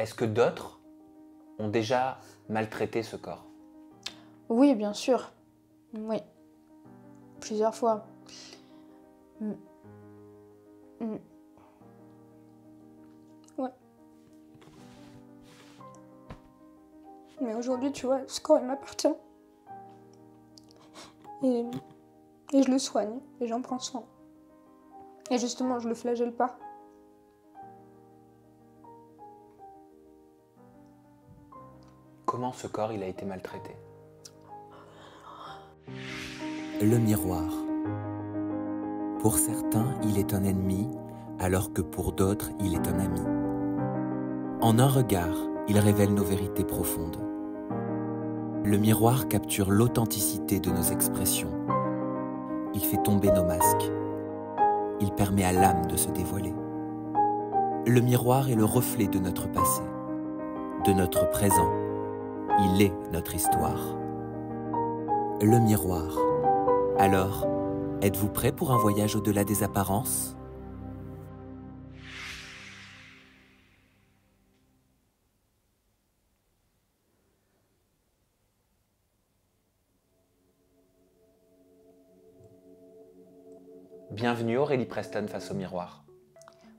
Est-ce que d'autres ont déjà maltraité ce corps? Oui, bien sûr. Oui, plusieurs fois. Mm. Mm. Ouais. Mais aujourd'hui, tu vois, ce corps, il m'appartient. Et, et je le soigne, et j'en prends soin. Et justement, je le flagelle pas. Comment ce corps il a été maltraité? Le miroir. Pour certains, il est un ennemi, alors que pour d'autres, il est un ami. En un regard, il révèle nos vérités profondes. Le miroir capture l'authenticité de nos expressions. Il fait tomber nos masques. Il permet à l'âme de se dévoiler. Le miroir est le reflet de notre passé, de notre présent. Il est notre histoire. Le miroir. Alors, êtes-vous prêt pour un voyage au-delà des apparences ? Bienvenue Aurélie Preston face au miroir.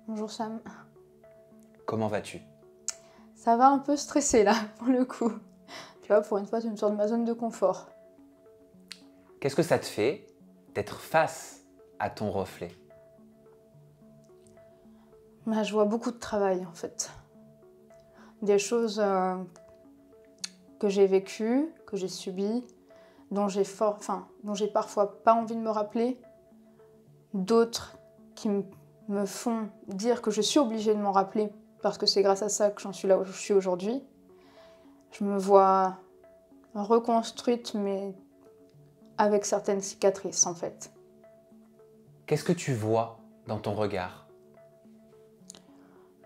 Bonjour Sam. Comment vas-tu? Ça va un peu stressé là, pour le coup. Tu vois, pour une fois, tu me sors de ma zone de confort. Qu'est-ce que ça te fait d'être face à ton reflet? Bah, je vois beaucoup de travail en fait. Des choses que j'ai vécues, que j'ai subies, dont j'ai parfois pas envie de me rappeler. D'autres qui me font dire que je suis obligée de m'en rappeler parce que c'est grâce à ça que j'en suis là où je suis aujourd'hui. Je me vois reconstruite, mais avec certaines cicatrices en fait. Qu'est-ce que tu vois dans ton regard?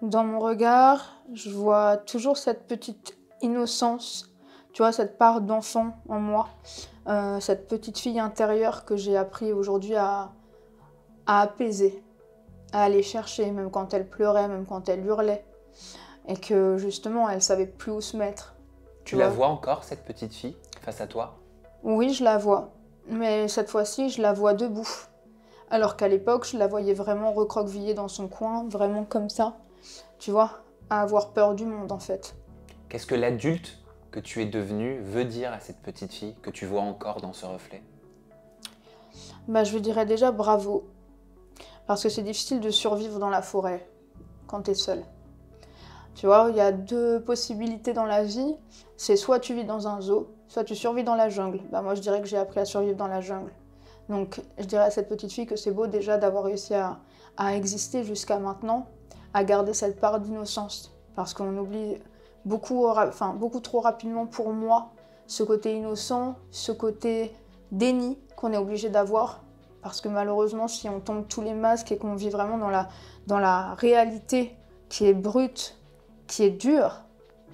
Dans mon regard, je vois toujours cette petite innocence, tu vois, cette part d'enfant en moi, cette petite fille intérieure que j'ai appris aujourd'hui à apaiser, à aller chercher, même quand elle pleurait, même quand elle hurlait, et que justement, elle savait plus où se mettre. Tu la vois encore, cette petite fille, face à toi? Oui, je la vois, mais cette fois-ci, je la vois debout. Alors qu'à l'époque, je la voyais vraiment recroquevillée dans son coin, vraiment comme ça, tu vois, à avoir peur du monde en fait. Qu'est-ce que l'adulte que tu es devenu veut dire à cette petite fille que tu vois encore dans ce reflet? Bah, je lui dirais déjà bravo, parce que c'est difficile de survivre dans la forêt quand t'es seule. Tu vois, il y a deux possibilités dans la vie, c'est soit tu vis dans un zoo, soit tu survis dans la jungle. Bah, moi je dirais que j'ai appris à survivre dans la jungle. Donc je dirais à cette petite fille que c'est beau déjà d'avoir réussi à exister jusqu'à maintenant, à garder cette part d'innocence. Parce qu'on oublie beaucoup trop rapidement pour moi ce côté innocent, ce côté déni qu'on est obligé d'avoir. Parce que malheureusement, si on tombe tous les masques et qu'on vit vraiment dans la réalité qui est brute, qui est dure,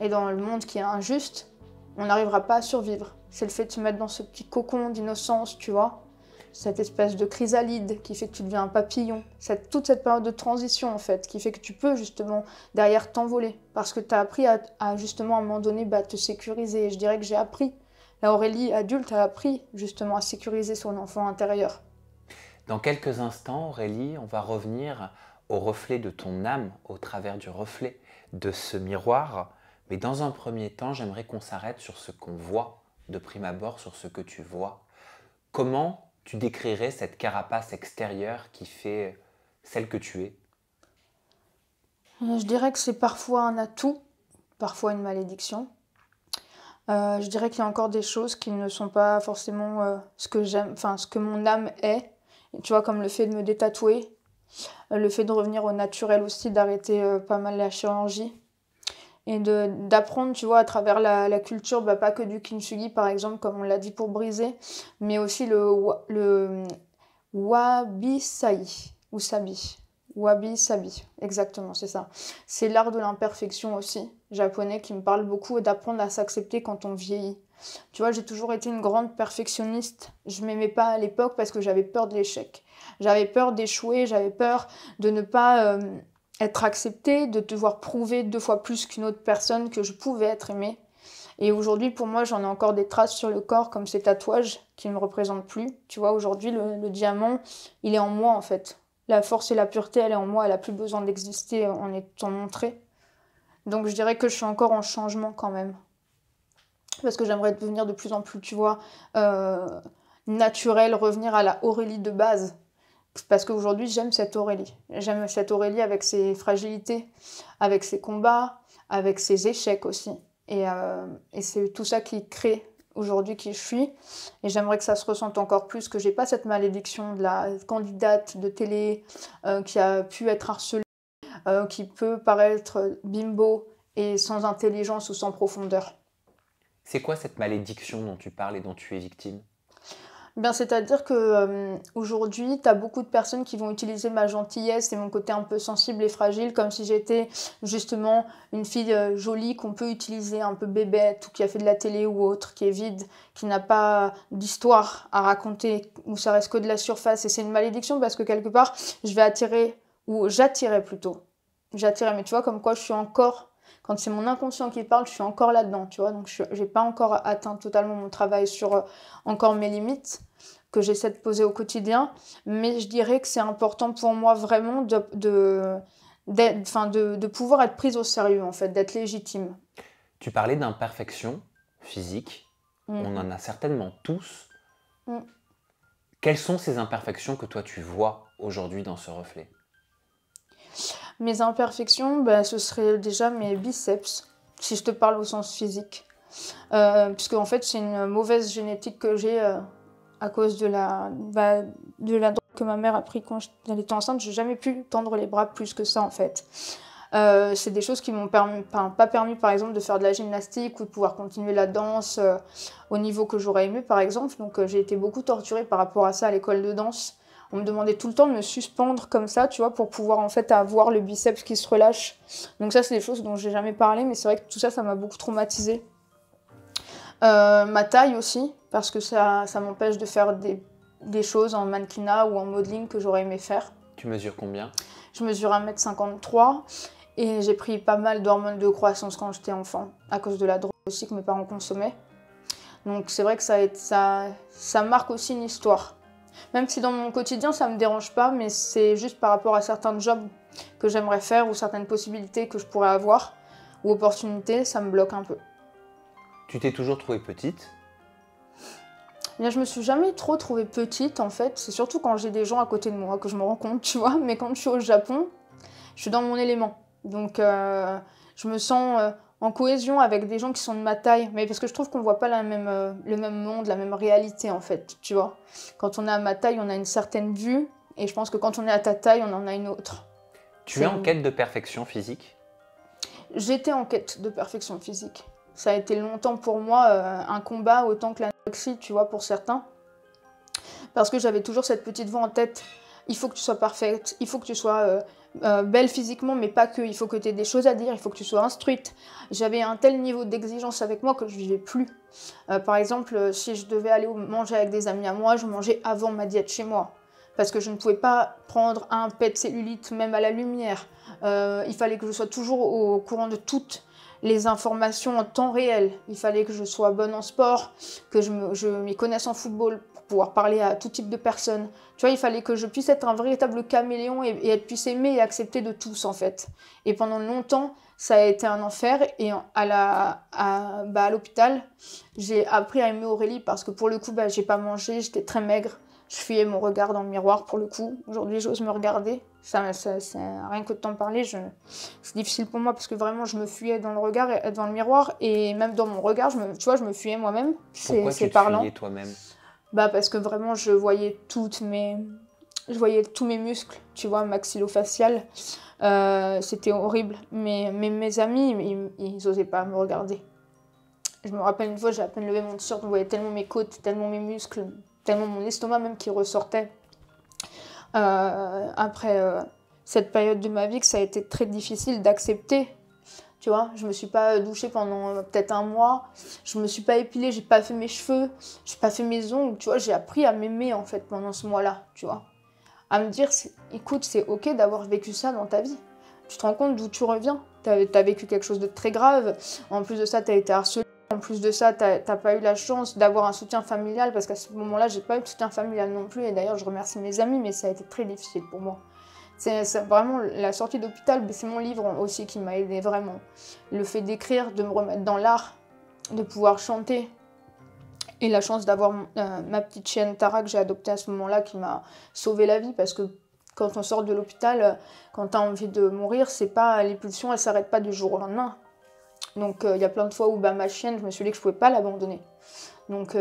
et dans le monde qui est injuste, on n'arrivera pas à survivre. C'est le fait de se mettre dans ce petit cocon d'innocence, tu vois, cette espèce de chrysalide qui fait que tu deviens un papillon, toute cette période de transition en fait, qui fait que tu peux justement derrière t'envoler, parce que tu as appris à justement à un moment donné te sécuriser. Et je dirais que j'ai appris, la Aurélie adulte a appris justement à sécuriser son enfant intérieur. Dans quelques instants, Aurélie, on va revenir au reflet de ton âme, au travers du reflet de ce miroir. Mais dans un premier temps, j'aimerais qu'on s'arrête sur ce qu'on voit de prime abord, sur ce que tu vois. Comment tu décrirais cette carapace extérieure qui fait celle que tu es? Je dirais que c'est parfois un atout, parfois une malédiction. Je dirais qu'il y a encore des choses qui ne sont pas forcément ce que j'aime, enfin ce que mon âme est. Tu vois, comme le fait de me détatouer, le fait de revenir au naturel aussi, d'arrêter pas mal la chirurgie. Et d'apprendre, tu vois, à travers la culture, pas que du kintsugi par exemple, comme on l'a dit pour briser, mais aussi le wabi-sabi, ou sabi. Wabi-sabi, exactement, c'est ça. C'est l'art de l'imperfection aussi, japonais, qui me parle beaucoup, et d'apprendre à s'accepter quand on vieillit. Tu vois, j'ai toujours été une grande perfectionniste. Je m'aimais pas à l'époque parce que j'avais peur de l'échec. J'avais peur d'échouer, j'avais peur de ne pas être acceptée, de devoir prouver 2 fois plus qu'une autre personne que je pouvais être aimée. Et aujourd'hui, pour moi, j'en ai encore des traces sur le corps, comme ces tatouages qui ne me représentent plus. Tu vois, aujourd'hui, le diamant, il est en moi, en fait. La force et la pureté, elle est en moi, elle n'a plus besoin d'exister en étant montrée. Donc je dirais que je suis encore en changement quand même. Parce que j'aimerais devenir de plus en plus, tu vois, naturelle, revenir à la Aurélie de base. Parce qu'aujourd'hui, j'aime cette Aurélie. J'aime cette Aurélie avec ses fragilités, avec ses combats, avec ses échecs aussi. Et c'est tout ça qui crée aujourd'hui qui je suis. Et j'aimerais que ça se ressente encore plus, que j'ai pas cette malédiction de la candidate de télé qui a pu être harcelée, qui peut paraître bimbo et sans intelligence ou sans profondeur. C'est quoi cette malédiction dont tu parles et dont tu es victime? Bien, c'est-à-dire que aujourd'hui, tu as beaucoup de personnes qui vont utiliser ma gentillesse et mon côté un peu sensible et fragile comme si j'étais justement une fille jolie qu'on peut utiliser, un peu bébête, ou qui a fait de la télé ou autre, qui est vide, qui n'a pas d'histoire à raconter, où ça reste que de la surface. Et c'est une malédiction parce que quelque part, je vais attirer, ou j'attirais plutôt. J'attirais, mais tu vois, comme quoi je suis encore... Quand c'est mon inconscient qui parle, je suis encore là-dedans, tu vois. Donc, je n'ai pas encore atteint totalement mon travail sur encore mes limites que j'essaie de poser au quotidien. Mais je dirais que c'est important pour moi vraiment de pouvoir être prise au sérieux, en fait, d'être légitime. Tu parlais d'imperfection physique. On en a certainement tous. Quelles sont ces imperfections que toi, tu vois aujourd'hui dans ce reflet? Mes imperfections, ce serait déjà mes biceps, si je te parle au sens physique. Puisque en fait, c'est une mauvaise génétique que j'ai à cause de la drogue que ma mère a pris quand elle était enceinte. J'ai jamais pu tendre les bras plus que ça, en fait. C'est des choses qui m'ont pas permis, par exemple, de faire de la gymnastique ou de pouvoir continuer la danse au niveau que j'aurais aimé, par exemple. Donc, j'ai été beaucoup torturée par rapport à ça à l'école de danse. On me demandait tout le temps de me suspendre comme ça, tu vois, pour pouvoir en fait avoir le biceps qui se relâche. Donc ça, c'est des choses dont j'ai jamais parlé, mais c'est vrai que tout ça, ça m'a beaucoup traumatisée. Ma taille aussi, parce que ça m'empêche de faire des choses en mannequinat ou en modeling que j'aurais aimé faire. Tu mesures combien? Je mesure 1m53 et j'ai pris pas mal d'hormones de croissance quand j'étais enfant, à cause de la drogue aussi que mes parents consommaient. Donc c'est vrai que ça marque aussi une histoire. Même si dans mon quotidien, ça ne me dérange pas, mais c'est juste par rapport à certains jobs que j'aimerais faire ou certaines possibilités que je pourrais avoir ou opportunités, ça me bloque un peu. Tu t'es toujours trouvée petite? Bien, je me suis jamais trop trouvée petite, en fait. C'est surtout quand j'ai des gens à côté de moi que je me rends compte, tu vois. Mais quand je suis au Japon, je suis dans mon élément. Donc, je me sens en cohésion avec des gens qui sont de ma taille. Mais parce que je trouve qu'on voit pas le même monde, la même réalité, en fait, tu vois. Quand on est à ma taille, on a une certaine vue. Et je pense que quand on est à ta taille, on en a une autre. Tu es en quête de perfection physique? J'étais en quête de perfection physique. Ça a été longtemps pour moi un combat autant que l'anorexie, tu vois, pour certains. Parce que j'avais toujours cette petite voix en tête. Il faut que tu sois parfaite, il faut que tu sois belle physiquement, mais pas que. Il faut que tu aies des choses à dire, il faut que tu sois instruite. J'avais un tel niveau d'exigence avec moi que je ne vivais plus. Par exemple, si je devais aller manger avec des amis à moi, je mangeais avant ma diète chez moi. Parce que je ne pouvais pas prendre un pet de cellulite, même à la lumière. Il fallait que je sois toujours au courant de toutes les informations en temps réel. Il fallait que je sois bonne en sport, que je m'y connaisse en football pour pouvoir parler à tout type de personnes. Tu vois, il fallait que je puisse être un véritable caméléon et être puisse aimer et accepter de tous, en fait. Et pendant longtemps, ça a été un enfer. Et à l'hôpital, j'ai appris à aimer Aurélie parce que pour le coup, j'ai pas mangé, j'étais très maigre. Je fuyais mon regard dans le miroir pour le coup. Aujourd'hui, j'ose me regarder. Ça, rien que de t'en parler, c'est difficile pour moi parce que vraiment, je me fuyais dans le regard, dans le miroir et même dans mon regard, tu vois, je me fuyais moi-même. Pourquoi tu te fuyais toi-même? Parce que vraiment, je voyais tous mes muscles, tu vois, maxillofacial. C'était horrible. Mais mes amis, ils osaient pas me regarder. Je me rappelle une fois, j'ai à peine levé mon t-shirt, on voyait tellement mes côtes, tellement mes muscles, tellement mon estomac même qui ressortait. Après cette période de ma vie, que ça a été très difficile d'accepter. Tu vois, je me suis pas douchée pendant peut-être un mois, je me suis pas épilée, j'ai pas fait mes cheveux, j'ai pas fait mes ongles, tu vois, j'ai appris à m'aimer en fait pendant ce mois-là, tu vois. À me dire, écoute, c'est ok d'avoir vécu ça dans ta vie. Tu te rends compte d'où tu reviens. T'as vécu quelque chose de très grave. En plus de ça, t'as été harcelé. En plus de ça, t'as pas eu la chance d'avoir un soutien familial, parce qu'à ce moment-là, j'ai pas eu de soutien familial non plus. Et d'ailleurs, je remercie mes amis, mais ça a été très difficile pour moi. C'est vraiment la sortie d'hôpital, c'est mon livre aussi qui m'a aidé vraiment. Le fait d'écrire, de me remettre dans l'art, de pouvoir chanter. Et la chance d'avoir ma petite chienne Tara que j'ai adoptée à ce moment-là, qui m'a sauvé la vie, parce que quand on sort de l'hôpital, quand tu as envie de mourir, c'est pas, les pulsions, elles s'arrêtent pas du jour au lendemain. Donc il y a plein de fois où ma chienne, je me suis dit que je pouvais pas l'abandonner. Donc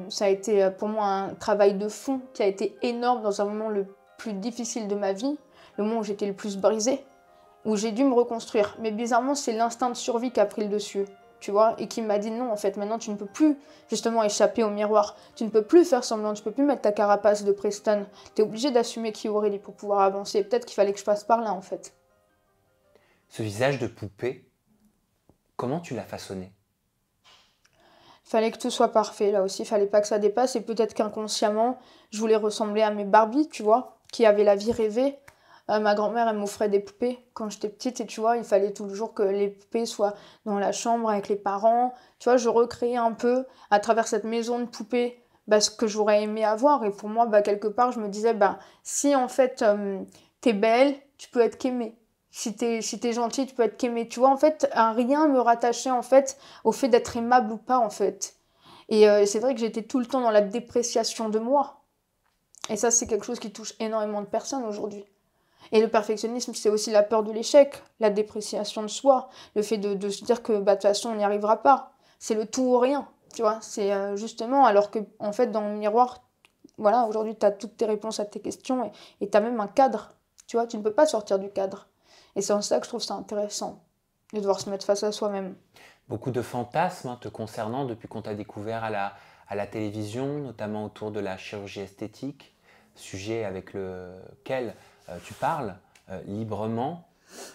ça a été pour moi un travail de fond qui a été énorme dans un moment le plus difficile de ma vie, le moment où j'étais le plus brisée, où j'ai dû me reconstruire. Mais bizarrement, c'est l'instinct de survie qui a pris le dessus. Tu vois, et qui m'a dit non, en fait, maintenant tu ne peux plus justement échapper au miroir, tu ne peux plus faire semblant, tu ne peux plus mettre ta carapace de Preston, tu es obligé d'assumer qui est Aurélie pour pouvoir avancer. Peut-être qu'il fallait que je passe par là, en fait. Ce visage de poupée, comment tu l'as façonné? Il fallait que tout soit parfait, là aussi, il fallait pas que ça dépasse, et peut-être qu'inconsciemment, je voulais ressembler à mes Barbie, tu vois, qui avaient la vie rêvée. Ma grand-mère, elle m'offrait des poupées quand j'étais petite, et tu vois, il fallait toujours que les poupées soient dans la chambre avec les parents. Tu vois, je recréais un peu, à travers cette maison de poupées, ce que j'aurais aimé avoir. Et pour moi, quelque part, je me disais, si en fait, t'es belle, tu peux être qu'aimée. Si t'es gentille, tu peux être qu'aimée. Tu vois, en fait, rien me rattachait, en fait, au fait d'être aimable ou pas, en fait. Et c'est vrai que j'étais tout le temps dans la dépréciation de moi. Et ça, c'est quelque chose qui touche énormément de personnes aujourd'hui. Et le perfectionnisme, c'est aussi la peur de l'échec, la dépréciation de soi, le fait de se dire que de toute façon, on n'y arrivera pas. C'est le tout ou rien, tu vois. C'est justement, alors que en fait, dans le miroir, voilà, aujourd'hui, tu as toutes tes réponses à tes questions, et tu as même un cadre, tu vois. Tu ne peux pas sortir du cadre. Et c'est en ça que je trouve ça intéressant, de devoir se mettre face à soi-même. Beaucoup de fantasmes te concernant depuis qu'on t'a découvert à la télévision, notamment autour de la chirurgie esthétique, sujet avec lequel tu parles librement.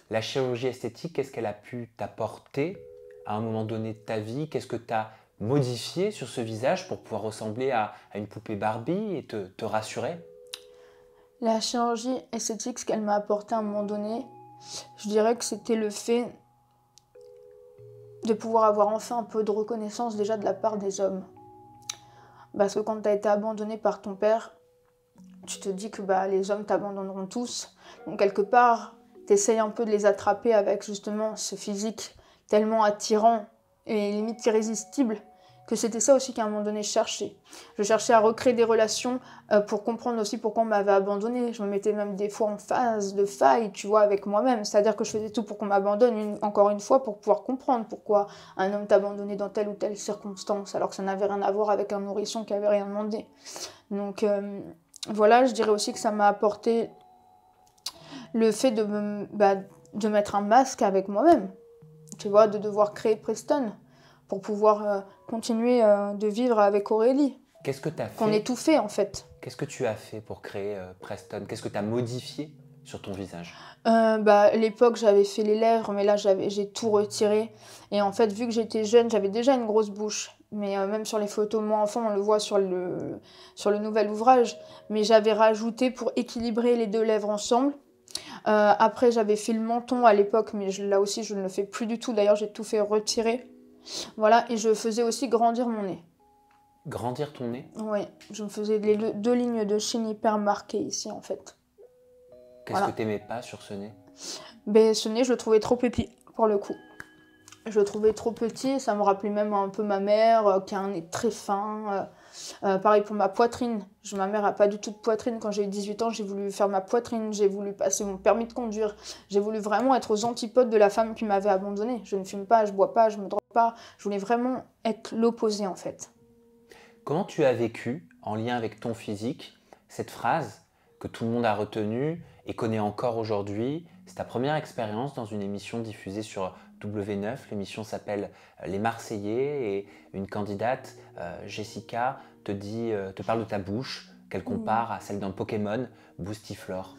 La chirurgie esthétique, qu'est-ce qu'elle a pu t'apporter à un moment donné de ta vie? Qu'est-ce que tu as modifié sur ce visage pour pouvoir ressembler à une poupée Barbie et te rassurer? La chirurgie esthétique, ce qu'elle m'a apporté à un moment donné, je dirais que c'était le fait de pouvoir avoir enfin un peu de reconnaissance déjà de la part des hommes. Parce que quand tu as été abandonné par ton père, tu te dis que les hommes t'abandonneront tous. Donc quelque part, tu essayes un peu de les attraper avec justement ce physique tellement attirant et limite irrésistible, que c'était ça aussi qu'à un moment donné je cherchais. Je cherchais à recréer des relations pour comprendre aussi pourquoi on m'avait abandonné. Je me mettais même des fois en phase de faille, tu vois, avec moi-même. C'est-à-dire que je faisais tout pour qu'on m'abandonne, encore une fois, pour pouvoir comprendre pourquoi un homme t'a abandonné dans telle ou telle circonstance, alors que ça n'avait rien à voir avec un nourrisson qui avait rien demandé. Donc voilà, je dirais aussi que ça m'a apporté le fait de mettre un masque avec moi-même. Tu vois, de devoir créer Preston pour pouvoir continuer de vivre avec Aurélie. Qu'est-ce que tu as fait? Qu'on étouffait en fait. Qu'est-ce que tu as fait pour créer Preston? Qu'est-ce que tu as modifié sur ton visage? À l'époque, j'avais fait les lèvres, mais là, j'ai tout retiré. Et en fait, vu que j'étais jeune, j'avais déjà une grosse bouche. Mais même sur les photos, moi, enfant, on le voit sur le nouvel ouvrage. Mais j'avais rajouté pour équilibrer les deux lèvres ensemble. Après, j'avais fait le menton à l'époque, mais là aussi, je ne le fais plus du tout. D'ailleurs, j'ai tout fait retirer. Voilà, et je faisais aussi grandir mon nez. Grandir ton nez? Oui, je me faisais les deux lignes de chine hyper marquées ici, en fait. Qu'est-ce que tu n'aimais pas sur ce nez? Ce nez, je le trouvais trop petit, pour le coup. Je le trouvais trop petit, ça me rappelait même un peu ma mère, qui a un nez très fin. Pareil pour ma poitrine. Ma mère n'a pas du tout de poitrine. Quand j'ai eu 18 ans, j'ai voulu faire ma poitrine, j'ai voulu passer mon permis de conduire. J'ai voulu vraiment être aux antipodes de la femme qui m'avait abandonnée. Je ne fume pas, je bois pas, je me drogue pas. Je voulais vraiment être l'opposé, en fait. Comment tu as vécu, en lien avec ton physique, cette phrase que tout le monde a retenue et connaît encore aujourd'hui? C'est ta première expérience dans une émission diffusée sur W9. L'émission s'appelle Les Marseillais et une candidate, Jessica, te parle de ta bouche, qu'elle compare à celle d'un Pokémon, Boostiflore.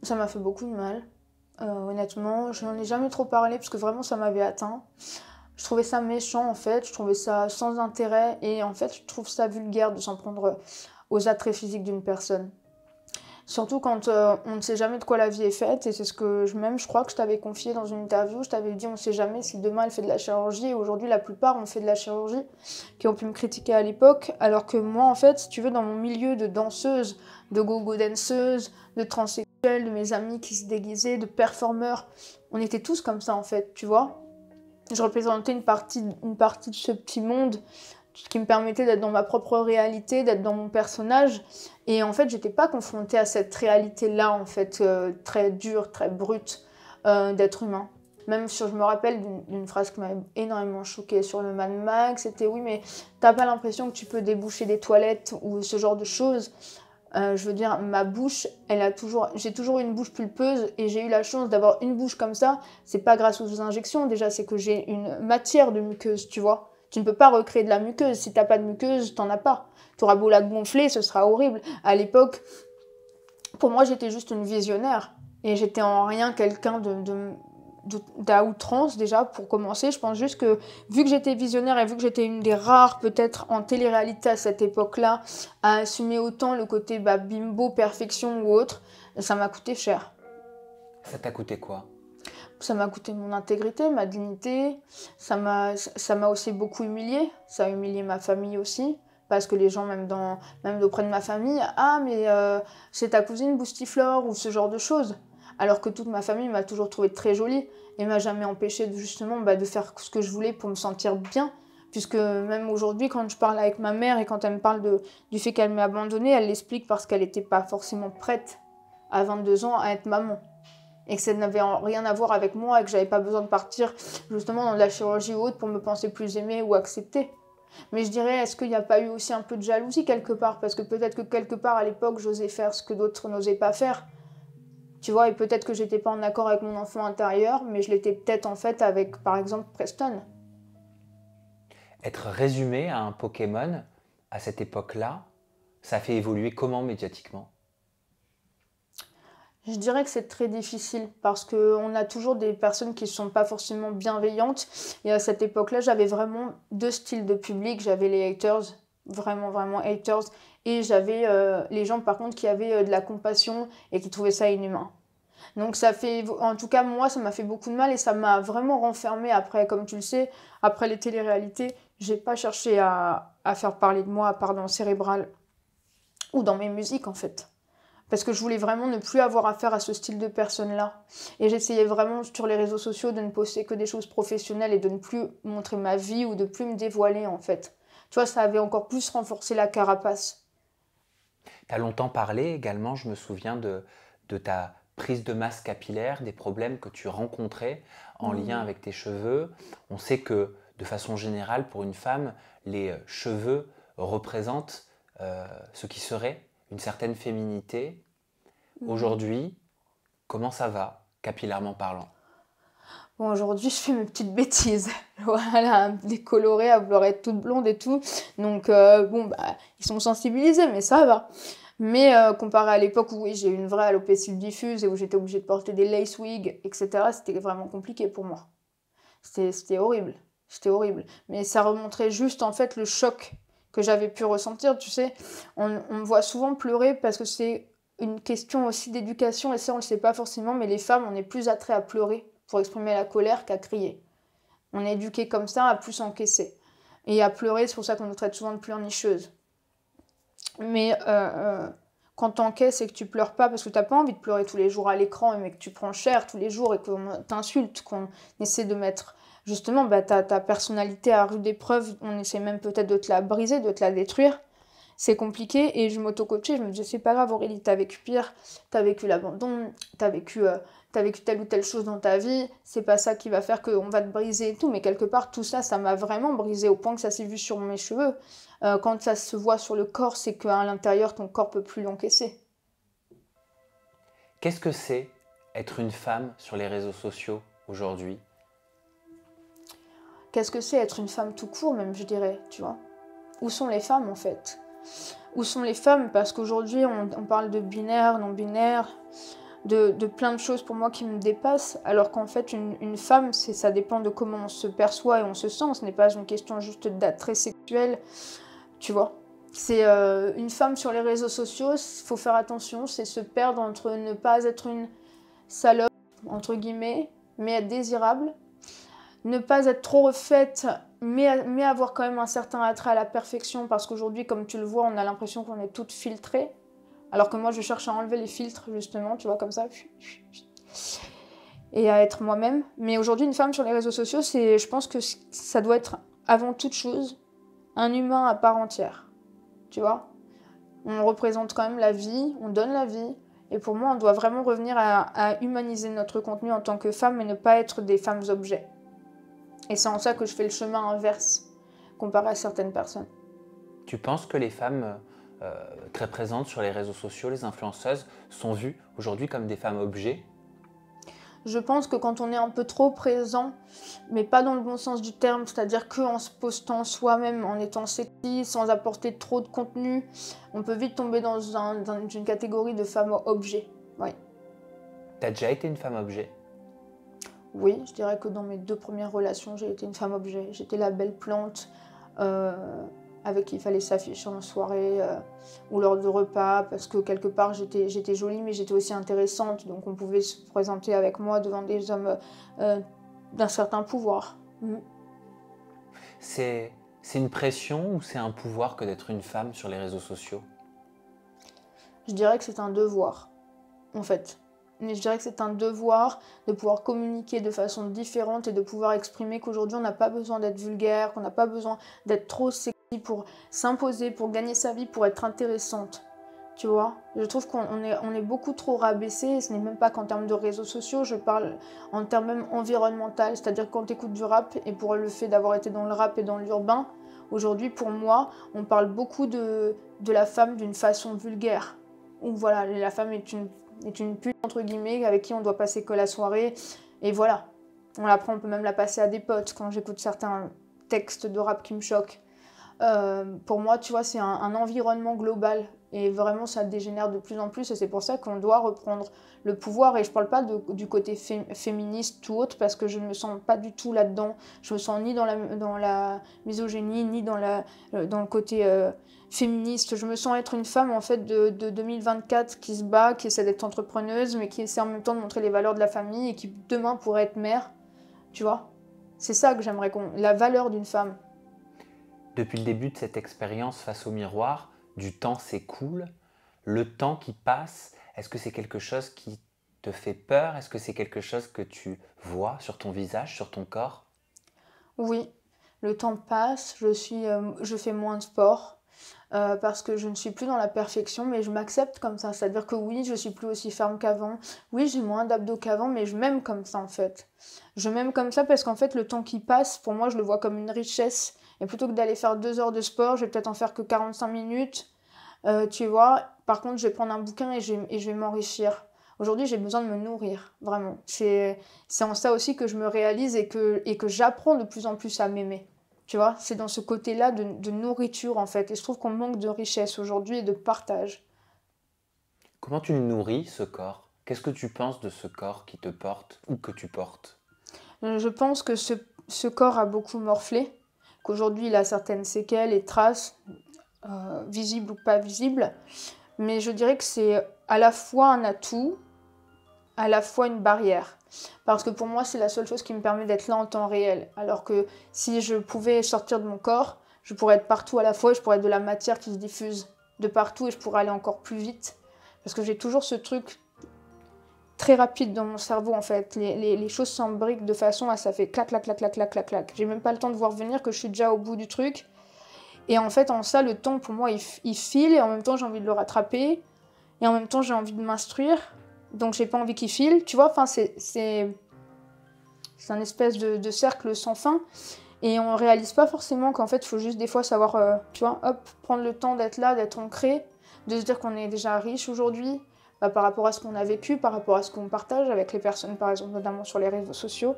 Ça m'a fait beaucoup de mal. Honnêtement, je n'en ai jamais trop parlé parce que vraiment ça m'avait atteint. Je trouvais ça méchant en fait, je trouvais ça sans intérêt et en fait je trouve ça vulgaire de s'en prendre aux attraits physiques d'une personne. Surtout quand on ne sait jamais de quoi la vie est faite, et c'est ce que je crois que je t'avais confié dans une interview, je t'avais dit on ne sait jamais si demain elle fait de la chirurgie, et aujourd'hui la plupart ont fait de la chirurgie, qui ont pu me critiquer à l'époque, alors que moi en fait, si tu veux, dans mon milieu de danseuse, de go-go danseuse, de transsexuelle, de mes amis qui se déguisaient, de performeurs, on était tous comme ça en fait, tu vois. Je représentais une partie de ce petit monde qui me permettait d'être dans ma propre réalité, d'être dans mon personnage. Et en fait, j'étais pas confrontée à cette réalité-là, en fait, très dure, très brute d'être humain. Même je me rappelle d'une phrase qui m'a énormément choquée sur le Mad Max, c'était oui, mais t'as pas l'impression que tu peux déboucher des toilettes ou ce genre de choses. Je veux dire, ma bouche, j'ai toujours eu une bouche pulpeuse et j'ai eu la chance d'avoir une bouche comme ça. C'est pas grâce aux injections, déjà, c'est que j'ai une matière de muqueuse, tu vois. Tu ne peux pas recréer de la muqueuse. Si t'as pas de muqueuse, t'en as pas. T'auras beau la gonfler, ce sera horrible. À l'époque, pour moi, j'étais juste une visionnaire. Et j'étais en rien quelqu'un d'à outrance, déjà, pour commencer. Je pense juste que, vu que j'étais visionnaire et vu que j'étais une des rares, peut-être, en télé-réalité à cette époque-là, à assumer autant le côté bimbo, perfection ou autre, ça m'a coûté cher. Ça t'a coûté quoi? Ça m'a coûté mon intégrité, ma dignité, ça m'a aussi beaucoup humiliée, ça a humilié ma famille aussi, parce que les gens, même auprès de ma famille, « Ah, mais c'est ta cousine Boustiflore » ou ce genre de choses. Alors que toute ma famille m'a toujours trouvée très jolie et m'a jamais empêchée justement de faire ce que je voulais pour me sentir bien. Puisque même aujourd'hui, quand je parle avec ma mère et quand elle me parle du fait qu'elle m'ait abandonnée, elle l'explique parce qu'elle n'était pas forcément prête à 22 ans à être maman. Et que ça n'avait rien à voir avec moi et que j'avais pas besoin de partir justement dans de la chirurgie ou autre pour me penser plus aimée ou acceptée. Mais je dirais, est-ce qu'il n'y a pas eu aussi un peu de jalousie quelque part? Parce que peut-être que quelque part à l'époque, j'osais faire ce que d'autres n'osaient pas faire. Tu vois, et peut-être que j'étais pas en accord avec mon enfant intérieur, mais je l'étais peut-être en fait avec, par exemple, Preston. Être résumé à un Pokémon, à cette époque-là, ça fait évoluer comment médiatiquement? Je dirais que c'est très difficile parce qu'on a toujours des personnes qui ne sont pas forcément bienveillantes. Et à cette époque-là, j'avais vraiment deux styles de public. J'avais les haters, vraiment, vraiment haters. Et j'avais les gens, par contre, qui avaient de la compassion et qui trouvaient ça inhumain. Donc ça fait, en tout cas, moi, ça m'a fait beaucoup de mal et ça m'a vraiment renfermée après. Comme tu le sais, après les téléréalités, j'ai pas cherché à faire parler de moi à part dans le Cérébral ou dans mes musiques, en fait. Parce que je voulais vraiment ne plus avoir affaire à ce style de personne-là. Et j'essayais vraiment sur les réseaux sociaux de ne poster que des choses professionnelles et de ne plus montrer ma vie ou de plus me dévoiler en fait. Tu vois, ça avait encore plus renforcé la carapace. Tu as longtemps parlé également, je me souviens de ta prise de masse capillaire, des problèmes que tu rencontrais en lien avec tes cheveux. On sait que de façon générale, pour une femme, les cheveux représentent ce qui serait une certaine féminité. Aujourd'hui, comment ça va, capillairement parlant? Bon, aujourd'hui, je fais mes petites bêtises. Voilà, décolorée, à vouloir être toute blonde et tout. Donc, ils sont sensibilisés, mais ça va. Mais comparé à l'époque où oui, j'ai eu une vraie alopécie diffuse et où j'étais obligée de porter des lace wigs, etc., c'était vraiment compliqué pour moi. C'était horrible. C'était horrible. Mais ça remontrait juste, en fait, le choc que j'avais pu ressentir, tu sais. On me voit souvent pleurer parce que c'est une question aussi d'éducation, et ça, on le sait pas forcément, mais les femmes, on est plus attrait à pleurer pour exprimer la colère qu'à crier. On est éduqué comme ça à plus encaisser. Et à pleurer, c'est pour ça qu'on nous traite souvent de pleurnicheuse. Mais quand t'encaisses et que tu pleures pas, parce que t'as pas envie de pleurer tous les jours à l'écran, mais que tu prends cher tous les jours et qu'on t'insulte, qu'on essaie de mettre justement ta personnalité à rude épreuve, on essaie même peut-être de te la briser, de te la détruire. C'est compliqué et je m'auto-coachais, je me disais c'est pas grave Aurélie, t'as vécu pire, t'as vécu l'abandon, t'as vécu telle ou telle chose dans ta vie, c'est pas ça qui va faire qu'on va te briser et tout, mais quelque part tout ça, ça m'a vraiment brisé au point que ça s'est vu sur mes cheveux. Quand ça se voit sur le corps, c'est qu'à l'intérieur ton corps peut plus l'encaisser. Qu'est-ce que c'est être une femme sur les réseaux sociaux aujourd'hui? Qu'est-ce que c'est être une femme tout court même, je dirais, tu vois? Où sont les femmes en fait? Où sont les femmes? Parce qu'aujourd'hui on parle de binaire, non-binaire, de plein de choses pour moi qui me dépassent, alors qu'en fait une femme, ça dépend de comment on se perçoit et on se sent, ce n'est pas une question juste d'attrait sexuel, tu vois. C'est une femme sur les réseaux sociaux, il faut faire attention, c'est se perdre entre ne pas être une salope, entre guillemets, mais être désirable, ne pas être trop refaite, mais avoir quand même un certain attrait à la perfection, parce qu'aujourd'hui, comme tu le vois, on a l'impression qu'on est toutes filtrées, alors que moi, je cherche à enlever les filtres, justement, tu vois, comme ça, et à être moi-même. Mais aujourd'hui, une femme sur les réseaux sociaux, je pense que ça doit être, avant toute chose, un humain à part entière, tu vois. On représente quand même la vie, on donne la vie, et pour moi, on doit vraiment revenir à humaniser notre contenu en tant que femme et ne pas être des femmes objets. Et c'est en ça que je fais le chemin inverse, comparé à certaines personnes. Tu penses que les femmes très présentes sur les réseaux sociaux, les influenceuses, sont vues aujourd'hui comme des femmes objets? Je pense que quand on est un peu trop présent, mais pas dans le bon sens du terme, c'est-à-dire qu'en se postant soi-même, en étant sexy, sans apporter trop de contenu, on peut vite tomber dans une catégorie de femmes objets. Oui. T'as déjà été une femme objet? Oui, je dirais que dans mes 2 premières relations, j'ai été une femme objet. J'étais la belle plante avec qui il fallait s'afficher en soirée ou lors de repas, parce que quelque part j'étais jolie, mais j'étais aussi intéressante, donc on pouvait se présenter avec moi devant des hommes d'un certain pouvoir. C'est une pression ou c'est un pouvoir que d'être une femme sur les réseaux sociaux? Je dirais que c'est un devoir, en fait. Mais je dirais que c'est un devoir de pouvoir communiquer de façon différente et de pouvoir exprimer qu'aujourd'hui on n'a pas besoin d'être vulgaire, qu'on n'a pas besoin d'être trop sexy pour s'imposer, pour gagner sa vie, pour être intéressante. Tu vois? Je trouve qu'on est beaucoup trop rabaissé, et ce n'est même pas qu'en termes de réseaux sociaux, je parle en termes même environnementaux, c'est-à-dire quand tu écoutes du rap, et pour le fait d'avoir été dans le rap et dans l'urbain, aujourd'hui pour moi, on parle beaucoup de la femme d'une façon vulgaire. Où voilà, la femme est une pute, entre guillemets, avec qui on doit passer que la soirée. Et voilà, on peut même la passer à des potes quand j'écoute certains textes de rap qui me choquent. Pour moi, tu vois, c'est un environnement global. Et vraiment, ça dégénère de plus en plus. Et c'est pour ça qu'on doit reprendre le pouvoir. Et je parle pas du côté féministe ou autre, parce que je ne me sens pas du tout là-dedans. Je me sens ni dans la misogynie, ni dans le côté féministe. Je me sens être une femme en fait de 2024 qui se bat, qui essaie d'être entrepreneuse, mais qui essaie en même temps de montrer les valeurs de la famille et qui demain pourrait être mère. Tu vois? C'est ça que j'aimerais la valeur d'une femme. Depuis le début de cette expérience face au miroir, du temps s'écoule, le temps qui passe, est-ce que c'est quelque chose qui te fait peur? Est-ce que c'est quelque chose que tu vois sur ton visage, sur ton corps? Oui, le temps passe, je fais moins de sport parce que je ne suis plus dans la perfection, mais je m'accepte comme ça. C'est-à-dire que oui, je suis plus aussi ferme qu'avant, oui, j'ai moins d'abdos qu'avant, mais je m'aime comme ça en fait. Je m'aime comme ça parce qu'en fait, le temps qui passe, pour moi, je le vois comme une richesse. Et plutôt que d'aller faire 2 heures de sport, je vais peut-être en faire que 45 minutes. Tu vois, par contre, je vais prendre un bouquin et je vais m'enrichir. Aujourd'hui, j'ai besoin de me nourrir, vraiment. C'est en ça aussi que je me réalise et que j'apprends de plus en plus à m'aimer. Tu vois, c'est dans ce côté-là de nourriture, en fait. Et je trouve qu'on manque de richesse aujourd'hui et de partage. Comment tu le nourris, ce corps? Qu'est-ce que tu penses de ce corps qui te porte ou que tu portes? Je pense que ce corps a beaucoup morflé, qu'aujourd'hui, il a certaines séquelles et traces, visibles ou pas visibles. Mais je dirais que c'est à la fois un atout, à la fois une barrière. Parce que pour moi, c'est la seule chose qui me permet d'être là en temps réel. Alors que si je pouvais sortir de mon corps, je pourrais être partout à la fois et je pourrais être de la matière qui se diffuse de partout et je pourrais aller encore plus vite. Parce que j'ai toujours ce truc très rapide dans mon cerveau en fait. Les choses s'embriquent de façon à ça fait clac, clac, clac, clac, clac, clac, clac. J'ai même pas le temps de voir venir que je suis déjà au bout du truc. Et en fait, en ça, le temps pour moi, il file et en même temps, j'ai envie de le rattraper. Et en même temps, j'ai envie de m'instruire. Donc, j'ai pas envie qu'il file. Tu vois, enfin, c'est un espèce de cercle sans fin. Et on réalise pas forcément qu'en fait, il faut juste des fois savoir, tu vois, hop, prendre le temps d'être là, d'être ancré, de se dire qu'on est déjà riche aujourd'hui, par rapport à ce qu'on a vécu, par rapport à ce qu'on partage avec les personnes, par exemple, notamment sur les réseaux sociaux.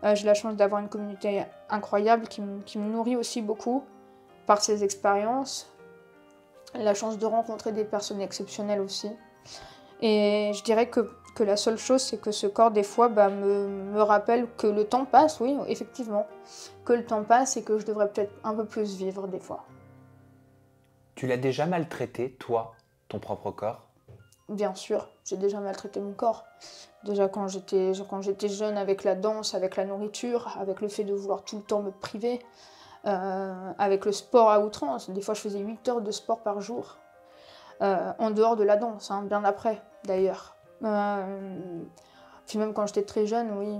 J'ai la chance d'avoir une communauté incroyable qui me nourrit aussi beaucoup par ses expériences. La chance de rencontrer des personnes exceptionnelles aussi. Et je dirais que la seule chose, c'est que ce corps, des fois, me rappelle que le temps passe, oui, effectivement. Que le temps passe et que je devrais peut-être un peu plus vivre, des fois. Tu l'as déjà maltraité, toi, ton propre corps? Bien sûr, j'ai déjà maltraité mon corps. Déjà quand j'étais jeune, avec la danse, avec la nourriture, avec le fait de vouloir tout le temps me priver, avec le sport à outrance. Des fois, je faisais 8 heures de sport par jour, en dehors de la danse, hein, bien après, d'ailleurs. Puis même quand j'étais très jeune, oui,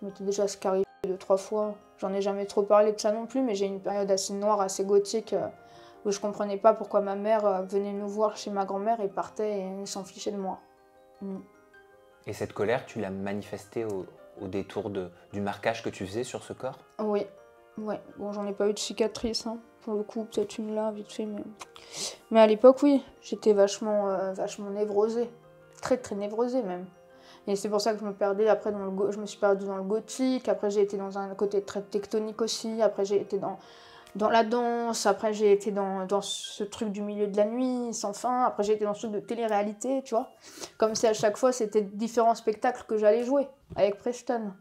je m'étais déjà scarifiée 2, 3 fois. J'en ai jamais trop parlé de ça non plus, mais j'ai eu une période assez noire, assez gothique, où je comprenais pas pourquoi ma mère venait nous voir chez ma grand-mère et partait et s'en fichait de moi. Mm. Et cette colère, tu l'as manifestée au détour du marquage que tu faisais sur ce corps? Oui, ouais. Bon, j'en ai pas eu de cicatrice, hein. Pour le coup, peut-être une là, vite fait, mais à l'époque, oui, j'étais vachement névrosée. Très, très névrosée, même. Et c'est pour ça que je me perdais après je me suis perdue dans le gothique, après j'ai été dans un côté très tectonique aussi, après j'ai été dans la danse, après j'ai été dans ce truc du milieu de la nuit, sans fin, après j'ai été dans ce truc de télé-réalité, tu vois. Comme si à chaque fois c'était différents spectacles que j'allais jouer avec Preston.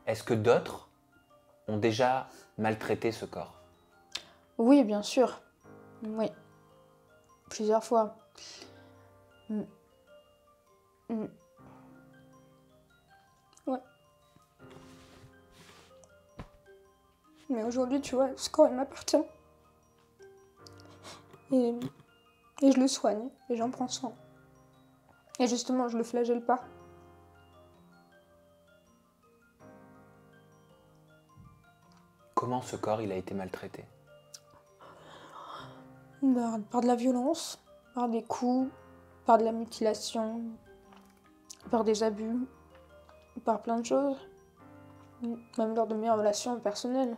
Est-ce que d'autres ont déjà maltraité ce corps? Oui, bien sûr. Oui. Plusieurs fois. Mm. Mm. Ouais. Mais aujourd'hui, tu vois, ce corps, il m'appartient. Et je le soigne, et j'en prends soin. Et justement, je le flagelle pas. Comment ce corps il a été maltraité? Par de la violence, par des coups, par de la mutilation, par des abus, par plein de choses. Même lors de mes relations personnelles.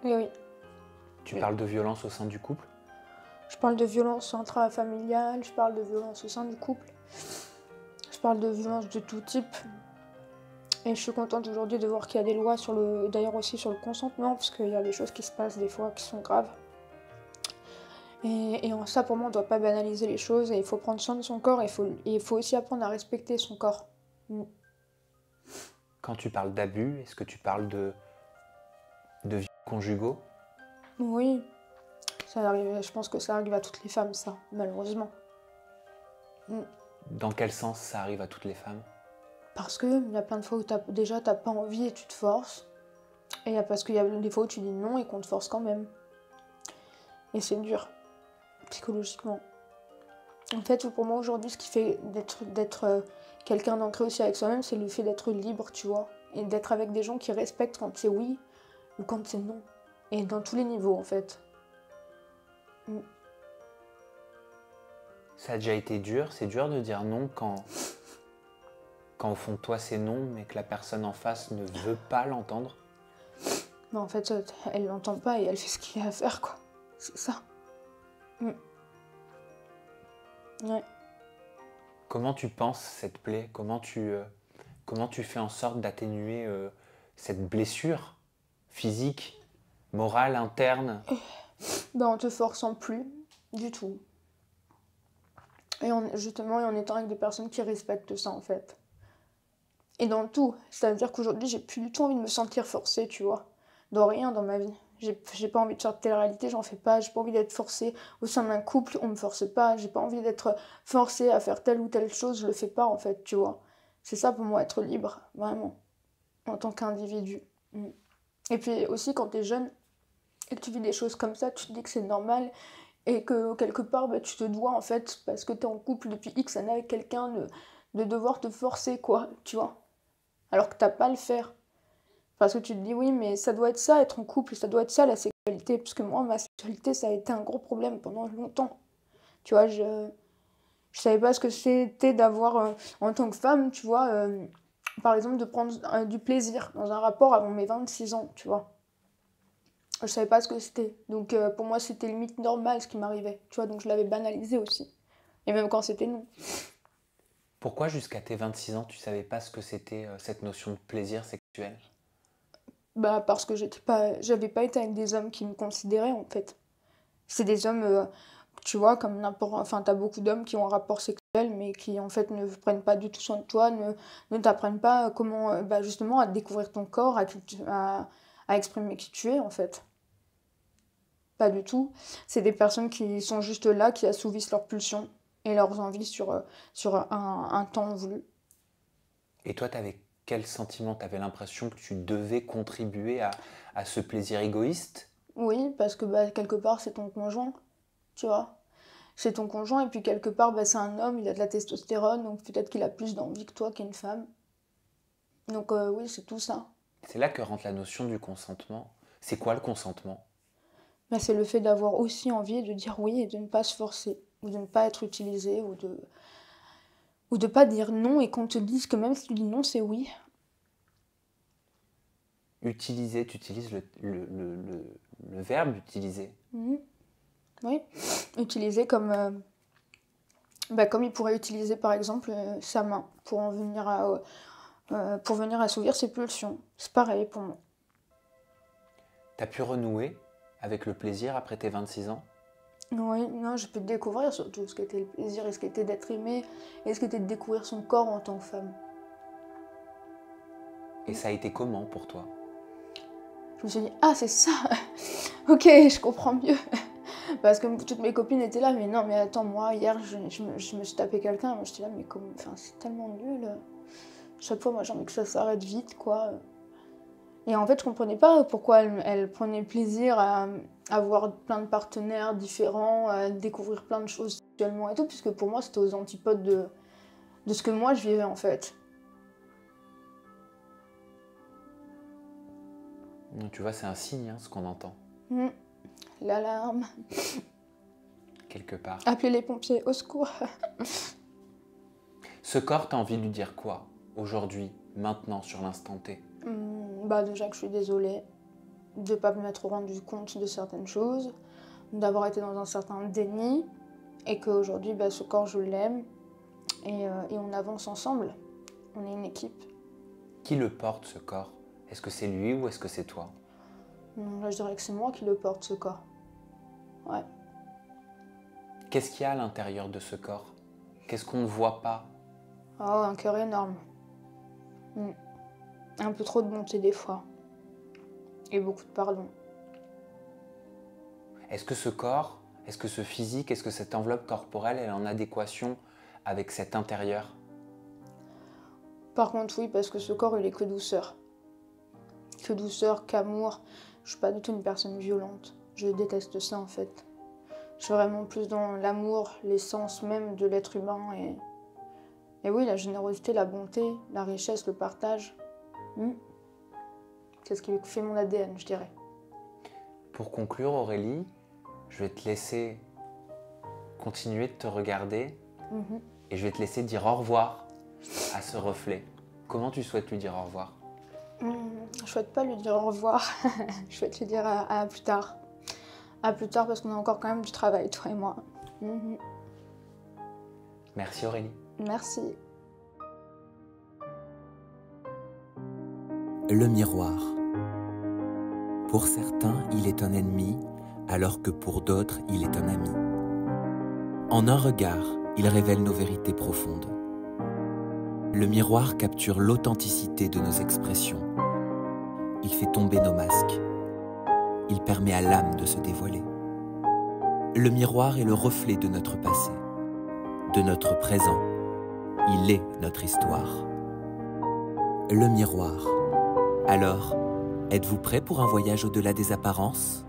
Et oui, Tu parles de violence au sein du couple? je parle de violence intrafamiliale, je parle de violence au sein du couple. Je parle de violence de tout type. Et je suis contente aujourd'hui de voir qu'il y a des lois d'ailleurs aussi sur le consentement, parce qu'il y a des choses qui se passent des fois qui sont graves. Et en ça, pour moi, on ne doit pas banaliser les choses, et il faut prendre soin de son corps, et il faut aussi apprendre à respecter son corps. Quand tu parles d'abus, est-ce que tu parles de viols conjugaux? Oui, ça arrive, je pense que ça arrive à toutes les femmes, ça, malheureusement. Dans quel sens ça arrive à toutes les femmes? Parce qu'il y a plein de fois où t'as pas envie et tu te forces. Et parce qu'il y a des fois où tu dis non et qu'on te force quand même. Et c'est dur, psychologiquement. En fait, pour moi aujourd'hui, ce qui fait d'être quelqu'un d'ancré aussi avec soi-même, c'est le fait d'être libre, tu vois. Et d'être avec des gens qui respectent quand c'est oui ou quand c'est non. Et dans tous les niveaux, en fait. Ça a déjà été dur? C'est dur de dire non quand au fond de toi c'est non, mais que la personne en face ne veut pas l'entendre? Mais en fait, elle l'entend pas et elle fait ce qu'il y a à faire, quoi. C'est ça. Ouais. Comment tu penses cette plaie? Comment tu fais en sorte d'atténuer cette blessure physique, morale, interne? En te forçant plus du tout. Et justement, et en étant avec des personnes qui respectent ça, en fait. Et dans tout. C'est-à-dire qu'aujourd'hui, j'ai plus du tout envie de me sentir forcée, tu vois. Dans rien dans ma vie. J'ai pas envie de faire de télé-réalité, j'en fais pas. J'ai pas envie d'être forcée au sein d'un couple, on me force pas. J'ai pas envie d'être forcée à faire telle ou telle chose, je le fais pas, en fait, tu vois. C'est ça pour moi, être libre, vraiment. En tant qu'individu. Et puis aussi, quand t'es jeune et que tu vis des choses comme ça, tu te dis que c'est normal. Et que quelque part, tu te dois, en fait, parce que t'es en couple depuis X années avec quelqu'un, de devoir te forcer, quoi, tu vois. Alors que t'as pas à le faire. Parce que tu te dis, oui, mais ça doit être ça, être en couple, ça doit être ça, la sexualité. Parce que moi, ma sexualité, ça a été un gros problème pendant longtemps. Tu vois, je savais pas ce que c'était d'avoir, en tant que femme, tu vois, par exemple, de prendre du plaisir dans un rapport avant mes 26 ans, tu vois. Je savais pas ce que c'était. Donc pour moi, c'était limite normal ce qui m'arrivait. Tu vois, donc je l'avais banalisé aussi. Et même quand c'était non. Pourquoi jusqu'à tes 26 ans, tu savais pas ce que c'était cette notion de plaisir sexuel? Parce que j'avais pas été avec des hommes qui me considéraient, en fait. C'est des hommes, tu vois, comme n'importe... Enfin, t'as beaucoup d'hommes qui ont un rapport sexuel, mais qui, en fait, ne prennent pas du tout soin de toi, ne t'apprennent pas comment, justement, à découvrir ton corps, à exprimer qui tu es, en fait. Pas du tout. C'est des personnes qui sont juste là, qui assouvissent leurs pulsions et leurs envies sur un temps voulu. Et toi, tu avais quel sentiment? Tu avais l'impression que tu devais contribuer à ce plaisir égoïste? Oui, parce que bah, quelque part, c'est ton conjoint, tu vois. C'est ton conjoint, et puis quelque part, bah, c'est un homme, il a de la testostérone, donc peut-être qu'il a plus d'envie que toi qu'une femme. Donc oui, c'est tout ça. C'est là que rentre la notion du consentement. C'est quoi le consentement? Bah, c'est le fait d'avoir aussi envie de dire oui et de ne pas se forcer, ou de ne pas être utilisé, ou de pas dire non et qu'on te dise que même si tu dis non, c'est oui. Utiliser, tu utilises le verbe utiliser. Mhm. Oui, utiliser comme, comme il pourrait utiliser par exemple sa main pour venir assouvir ses pulsions. C'est pareil pour moi. T'as pu renouer avec le plaisir après tes 26 ans? Oui, non, j'ai pu découvrir surtout ce qu'était le plaisir et ce qu'était d'être aimé et ce qu'était de découvrir son corps en tant que femme. Et ça a été comment pour toi? Je me suis dit, ah c'est ça, ok, je comprends mieux. Parce que toutes mes copines étaient là, mais non, mais attends, moi hier je me suis tapé quelqu'un, moi j'étais là, mais comme, enfin, c'est tellement nul. Chaque fois, moi j'ai envie que ça s'arrête vite, quoi. Et en fait, je comprenais pas pourquoi elle prenait plaisir à avoir plein de partenaires différents, à découvrir plein de choses sexuellement et tout, puisque pour moi, c'était aux antipodes de ce que moi je vivais en fait. Donc, tu vois, c'est un signe, hein, ce qu'on entend, L'alarme. quelque part. Appelez les pompiers, au secours. Ce corps, t'as envie de lui dire quoi? Aujourd'hui, maintenant, sur l'instant T? Bah déjà que je suis désolée de ne pas me m'être rendu compte de certaines choses, d'avoir été dans un certain déni, et qu'aujourd'hui, bah, ce corps, je l'aime, et on avance ensemble. On est une équipe. Qui le porte, ce corps? Est-ce que c'est lui ou est-ce que c'est toi? Là, je dirais que c'est moi qui le porte, ce corps. Ouais. Qu'est-ce qu'il y a à l'intérieur de ce corps? Qu'est-ce qu'on ne voit pas? Oh, un cœur énorme. Un peu trop de bonté des fois. Et beaucoup de pardon. Est-ce que ce corps, est-ce que ce physique, est-ce que cette enveloppe corporelle, elle est en adéquation avec cet intérieur? Par contre, oui, parce que ce corps, il est que douceur. Que douceur, qu'amour. Je suis pas du tout une personne violente. Je déteste ça, en fait. Je suis vraiment plus dans l'amour, l'essence même de l'être humain. Et oui, la générosité, la bonté, la richesse, le partage. C'est ce qui fait mon ADN, je dirais. Pour conclure, Aurélie, je vais te laisser continuer de te regarder et je vais te laisser dire au revoir à ce reflet. Comment tu souhaites lui dire au revoir? Je souhaite pas lui dire au revoir. Je souhaite lui dire à plus tard. À plus tard parce qu'on a encore quand même du travail, toi et moi. Merci Aurélie. Merci. Le miroir. Pour certains, il est un ennemi, alors que pour d'autres, il est un ami. En un regard, il révèle nos vérités profondes. Le miroir capture l'authenticité de nos expressions. Il fait tomber nos masques. Il permet à l'âme de se dévoiler. Le miroir est le reflet de notre passé, de notre présent. Il est notre histoire. Le miroir. Alors, êtes-vous prêt pour un voyage au-delà des apparences ?